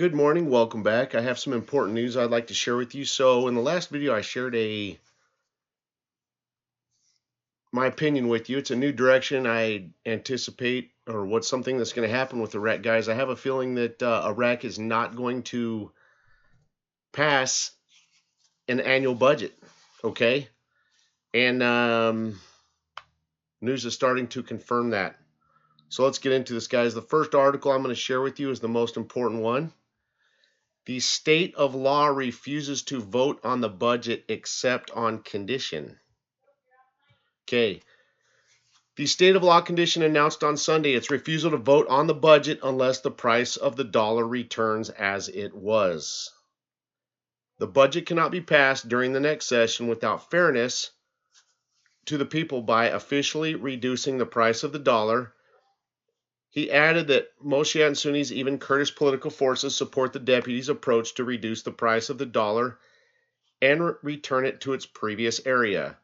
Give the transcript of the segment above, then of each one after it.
Good morning, welcome back. I have some important news I'd like to share with you. So in the last video I shared my opinion with you. It's a new direction I anticipate, or what's something that's going to happen with Iraq, guys. I have a feeling that Iraq is not going to pass an annual budget, okay? And news is starting to confirm that. So let's get into this, guys. The first article I'm going to share with you is the most important one. The state of law refuses to vote on the budget except on condition. Okay. The state of law condition announced on Sunday its refusal to vote on the budget unless the price of the dollar returns as it was. The budget cannot be passed during the next session without fairness to the people by officially reducing the price of the dollar. He added that most Shiite and Sunnis, even Kurdish political forces, support the deputy's approach to reduce the price of the dollar and return it to its previous area.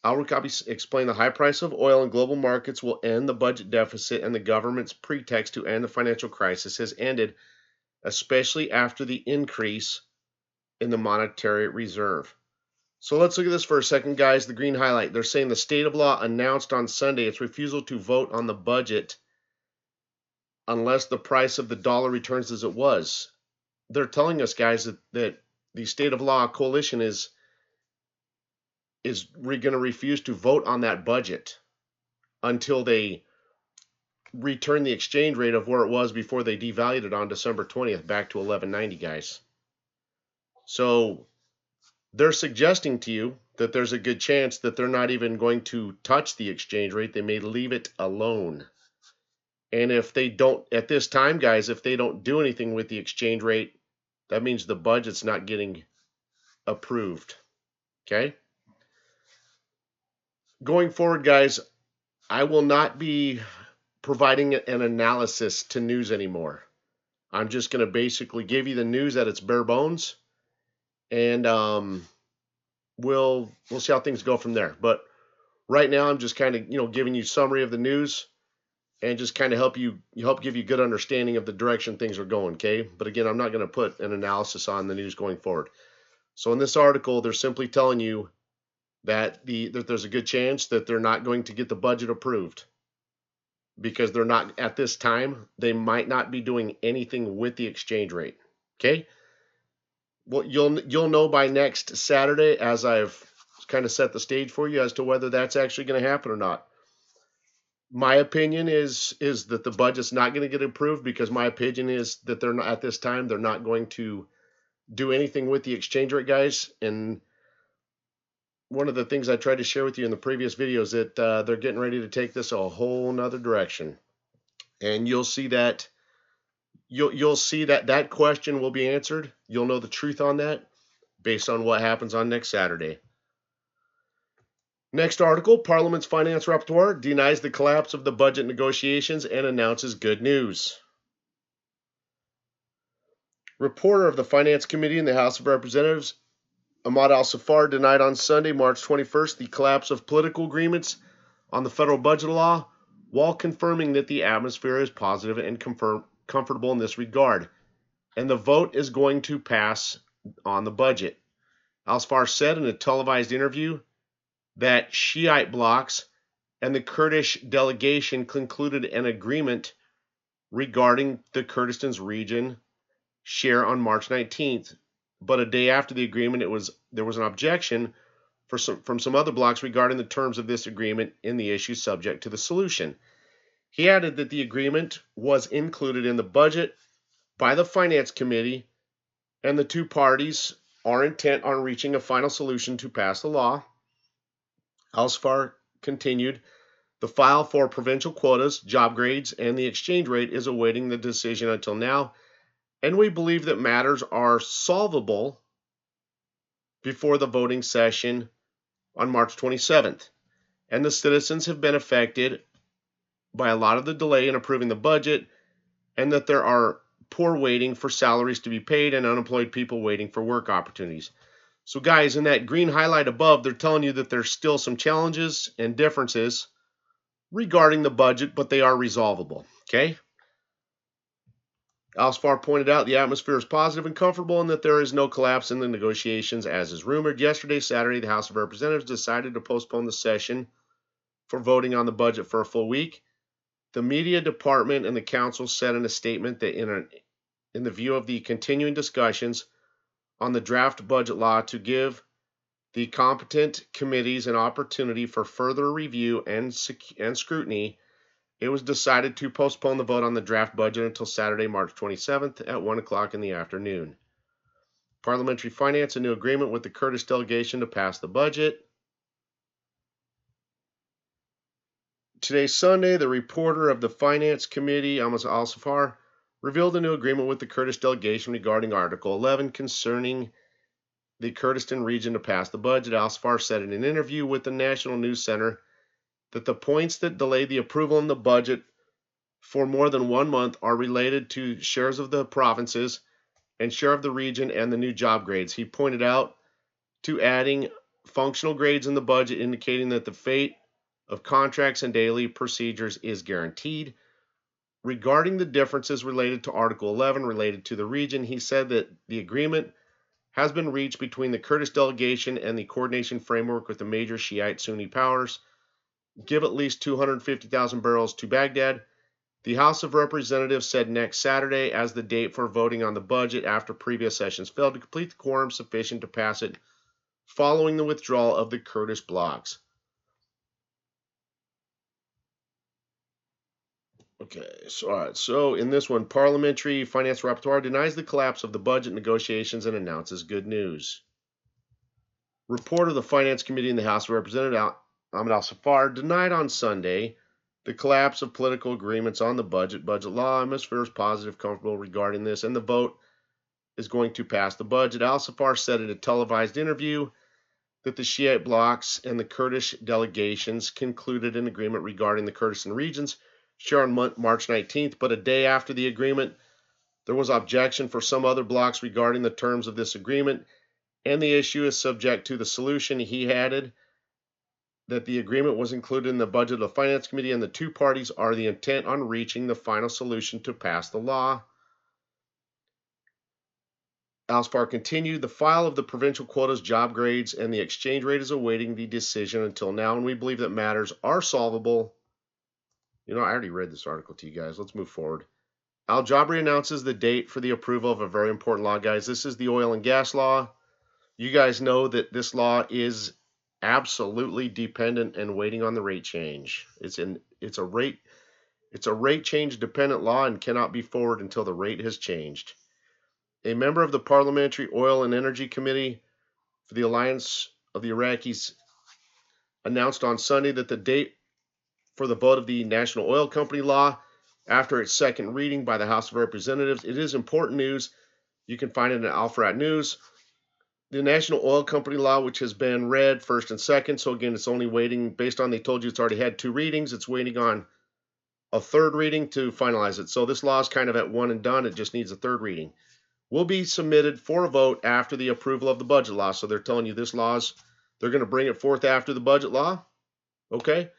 Al-Rakabi explained the high price of oil in global markets will end the budget deficit, and the government's pretext to end the financial crisis has ended, especially after the increase in the monetary reserve. So let's look at this for a second, guys. The green highlight. They're saying the state of law announced on Sunday its refusal to vote on the budget unless the price of the dollar returns as it was. They're telling us, guys, that the state of law coalition is going to refuse to vote on that budget until they return the exchange rate of where it was before they devalued it on December 20th back to 11.90, guys. So they're suggesting to you that there's a good chance that they're not even going to touch the exchange rate. They may leave it alone. And if they don't, at this time, guys, if they don't do anything with the exchange rate, that means the budget's not getting approved. Okay? Going forward, guys, I will not be providing an analysis to news anymore. I'm just going to basically give you the news at its bare bones, and we'll see how things go from there. But right now, I'm just kind of giving you summary of the news and just kind of help give you good understanding of the direction things are going. Okay, but again, I'm not going to put an analysis on the news going forward. So in this article, they're simply telling you that there's a good chance that they're not going to get the budget approved, because they're not, at this time, they might not be doing anything with the exchange rate. Okay? Well, you'll know by next Saturday, as I've kind of set the stage for you, as to whether that's actually going to happen or not. My opinion is that the budget's not going to get approved, because my opinion is that they're not, at this time, they're not going to do anything with the exchange rate, guys. And one of the things I tried to share with you in the previous video is that they're getting ready to take this a whole nother direction. And you'll see that that question will be answered. You'll know the truth on that based on what happens on next Saturday. Next article, Parliament's Finance Rapporteur denies the collapse of the budget negotiations and announces good news. Reporter of the Finance Committee in the House of Representatives, Ahmad Al-Safar, denied on Sunday, March 21st, the collapse of political agreements on the federal budget law, while confirming that the atmosphere is positive and comfortable in this regard, and the vote is going to pass on the budget. Al-Safar said in a televised interview that Shiite blocs and the Kurdish delegation concluded an agreement regarding the Kurdistan's region share on March 19th, but a day after the agreement, there was an objection from some other blocs regarding the terms of this agreement in the issue subject to the solution. He added that the agreement was included in the budget by the Finance Committee, and the two parties are intent on reaching a final solution to pass the law. Al-Safar continued, the file for provincial quotas, job grades, and the exchange rate is awaiting the decision until now, and we believe that matters are solvable before the voting session on March 27th. And the citizens have been affected by a lot of the delay in approving the budget, and that there are poor waiting for salaries to be paid and unemployed people waiting for work opportunities. So guys, in that green highlight above, they're telling you that there's still some challenges and differences regarding the budget, but they are resolvable. Okay? Al-Safar pointed out the atmosphere is positive and comfortable and that there is no collapse in the negotiations as is rumored. Yesterday, Saturday, the House of Representatives decided to postpone the session for voting on the budget for a full week. The media department and the council said in a statement that in the view of the continuing discussions on the draft budget law to give the competent committees an opportunity for further review and scrutiny, it was decided to postpone the vote on the draft budget until Saturday, March 27th at 1 o'clock in the afternoon. Parliamentary Finance, a new agreement with the Kurdish delegation to pass the budget. Today, Sunday, the reporter of the Finance Committee, Ahmed Al-Safar, revealed a new agreement with the Kurdish delegation regarding Article 11 concerning the Kurdistan region to pass the budget. Al-Safar said in an interview with the National News Center that the points that delayed the approval in the budget for more than 1 month are related to shares of the provinces and share of the region and the new job grades. He pointed out to adding functional grades in the budget, indicating that the fate of contracts and daily procedures is guaranteed. Regarding the differences related to Article 11 related to the region, he said that the agreement has been reached between the Kurdish delegation and the coordination framework with the major Shiite Sunni powers. Give at least 250,000 barrels to Baghdad. The House of Representatives said next Saturday as the date for voting on the budget after previous sessions failed to complete the quorum sufficient to pass it following the withdrawal of the Kurdish blocs. Okay, so in this one, Parliamentary Finance Rapporteur denies the collapse of the budget negotiations and announces good news. Report of the Finance Committee in the House of Representatives, Ahmed Al-Safar, denied on Sunday the collapse of political agreements on the budget law. Atmosphere is positive, comfortable regarding this, and the vote is going to pass the budget. Al-Safar said in a televised interview that the Shiite blocs and the Kurdish delegations concluded an agreement regarding the Kurdistan regions share on March 19th, but a day after the agreement, there was objection for some other blocs regarding the terms of this agreement, and the issue is subject to the solution. He added that the agreement was included in the budget of the Finance Committee, and the two parties are the intent on reaching the final solution to pass the law. Al-Safar continued, the file of the provincial quotas, job grades, and the exchange rate is awaiting the decision until now, and we believe that matters are solvable. I already read this article to you guys. Let's move forward. Al-Jabri announces the date for the approval of a very important law, guys. This is the oil and gas law. You guys know that this law is absolutely dependent and waiting on the rate change. It's a rate change dependent law and cannot be forward until the rate has changed. A member of the Parliamentary Oil and Energy Committee for the Alliance of the Iraqis announced on Sunday that the date for the vote of the National Oil Company law after its second reading by the House of Representatives. It is important news. You can find it in Al-Frat News. The National Oil Company law, which has been read first and second, so again, it's only waiting, based on they told you it's already had 2 readings, it's waiting on a 3rd reading to finalize it. So this law is kind of at one and done. It just needs a 3rd reading. Will be submitted for a vote after the approval of the budget law. So they're telling you they're going to bring it forth after the budget law. Okay?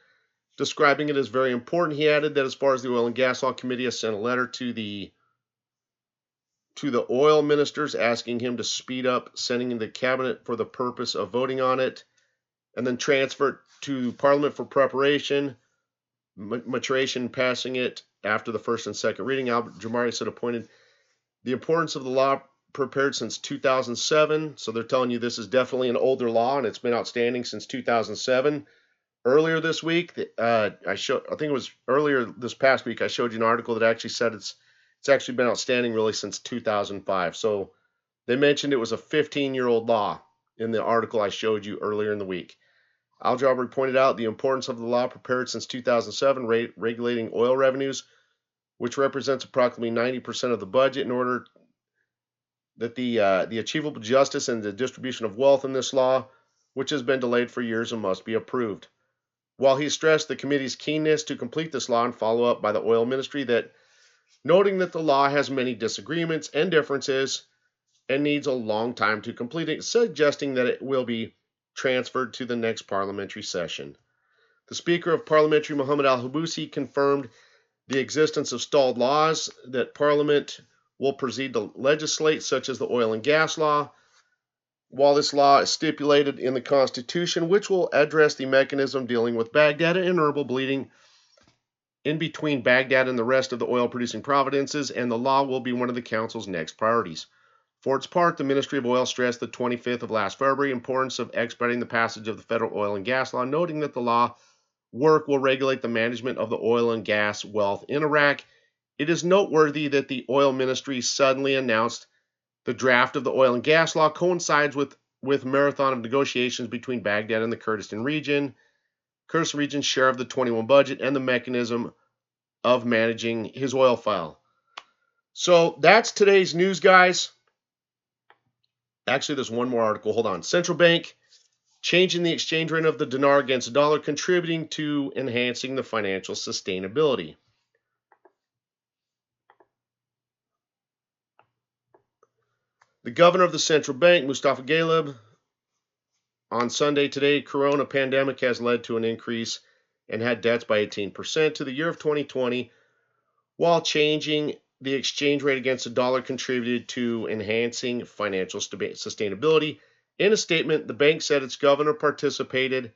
Describing it as very important. He added that as far as the Oil and Gas Law Committee has sent a letter to the oil ministers asking him to speed up sending in the cabinet for the purpose of voting on it and then transfer it to Parliament for preparation, maturation, passing it after the 1st and 2nd reading. Al-Jabri said appointed the importance of the law prepared since 2007. So they're telling you this is definitely an older law and it's been outstanding since 2007. Earlier this week, I think it was earlier this past week, I showed you an article that actually said it's actually been outstanding really since 2005. So they mentioned it was a 15-year-old law in the article I showed you earlier in the week. Al-Jabri pointed out the importance of the law prepared since 2007, regulating oil revenues, which represents approximately 90% of the budget, in order that the achievable justice and the distribution of wealth in this law, which has been delayed for years and must be approved. While he stressed the committee's keenness to complete this law and follow up by the oil ministry, that noting that the law has many disagreements and differences and needs a long time to complete it, suggesting that it will be transferred to the next parliamentary session. The Speaker of Parliamentary, Mohammed Al-Habousi, confirmed the existence of stalled laws that Parliament will proceed to legislate, such as the oil and gas law, while this law is stipulated in the Constitution, which will address the mechanism dealing with Baghdad and Erbil bleeding in between Baghdad and the rest of the oil-producing provinces, and the law will be one of the Council's next priorities. For its part, the Ministry of Oil stressed the 25th of last February importance of expediting the passage of the federal oil and gas law, noting that the law work will regulate the management of the oil and gas wealth in Iraq. It is noteworthy that the oil ministry suddenly announced the draft of the oil and gas law coincides with marathon of negotiations between Baghdad and the Kurdistan region's share of the 21 budget and the mechanism of managing his oil file. So that's today's news, guys. Actually, there's one more article. Hold on. Central bank changing the exchange rate of the dinar against the dollar, contributing to enhancing the financial sustainability. The governor of the central bank, Mustafa Galib, on Sunday today, corona pandemic has led to an increase and had debts by 18% to the year of 2020, while changing the exchange rate against the dollar contributed to enhancing financial sustainability. In a statement, the bank said its governor participated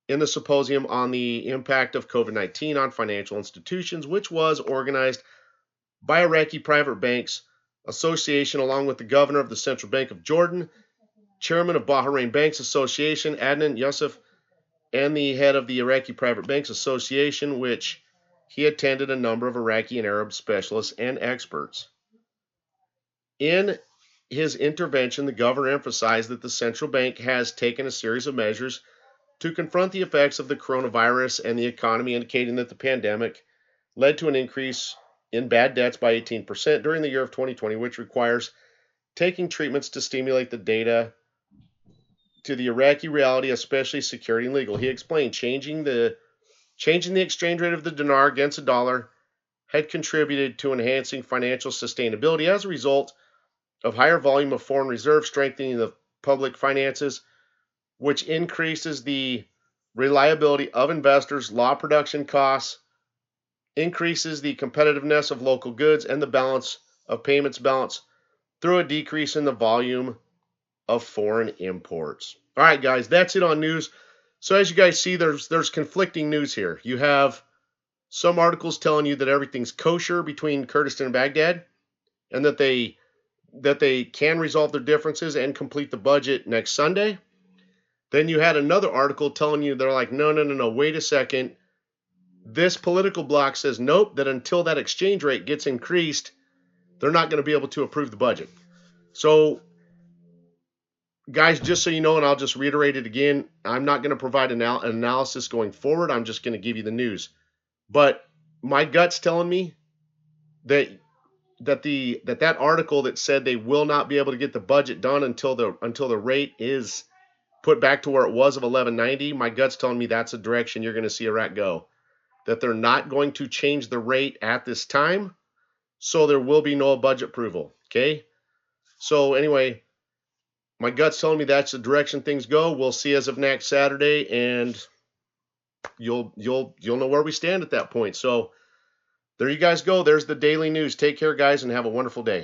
in the symposium on the impact of COVID-19 on financial institutions, which was organized by Iraqi Private Banks Association, along with the governor of the Central Bank of Jordan, chairman of Bahrain Banks Association, Adnan Youssef, and the head of the Iraqi Private Banks Association, which he attended a number of Iraqi and Arab specialists and experts. In his intervention, the governor emphasized that the central bank has taken a series of measures to confront the effects of the coronavirus and the economy, indicating that the pandemic led to an increase in bad debts by 18% during the year of 2020, which requires taking treatments to stimulate the data to the Iraqi reality, especially security and legal. He explained changing the exchange rate of the dinar against the dollar had contributed to enhancing financial sustainability as a result of higher volume of foreign reserves, strengthening the public finances, which increases the reliability of investors, law production costs, increases the competitiveness of local goods and the balance of payments balance through a decrease in the volume of foreign imports. All right, guys, that's it on news. So as you guys see, there's conflicting news here. You have some articles telling you that everything's kosher between Kurdistan and Baghdad, and that they can resolve their differences and complete the budget next Sunday. Then you had another article telling you they're like, no, wait a second. This political bloc says nope, that until that exchange rate gets increased, they're not going to be able to approve the budget. So, guys, just so you know, and I'll just reiterate it again, I'm not going to provide an analysis going forward. I'm just going to give you the news. But my gut's telling me that article that said they will not be able to get the budget done until the rate is put back to where it was of 1190, my gut's telling me that's a direction you're going to see Iraq go. That they're not going to change the rate at this time, so there will be no budget approval. Okay? So anyway, my gut's telling me that's the direction things go. We'll see as of next Saturday, and you'll know where we stand at that point. So there you guys go. There's the daily news. Take care, guys, and have a wonderful day.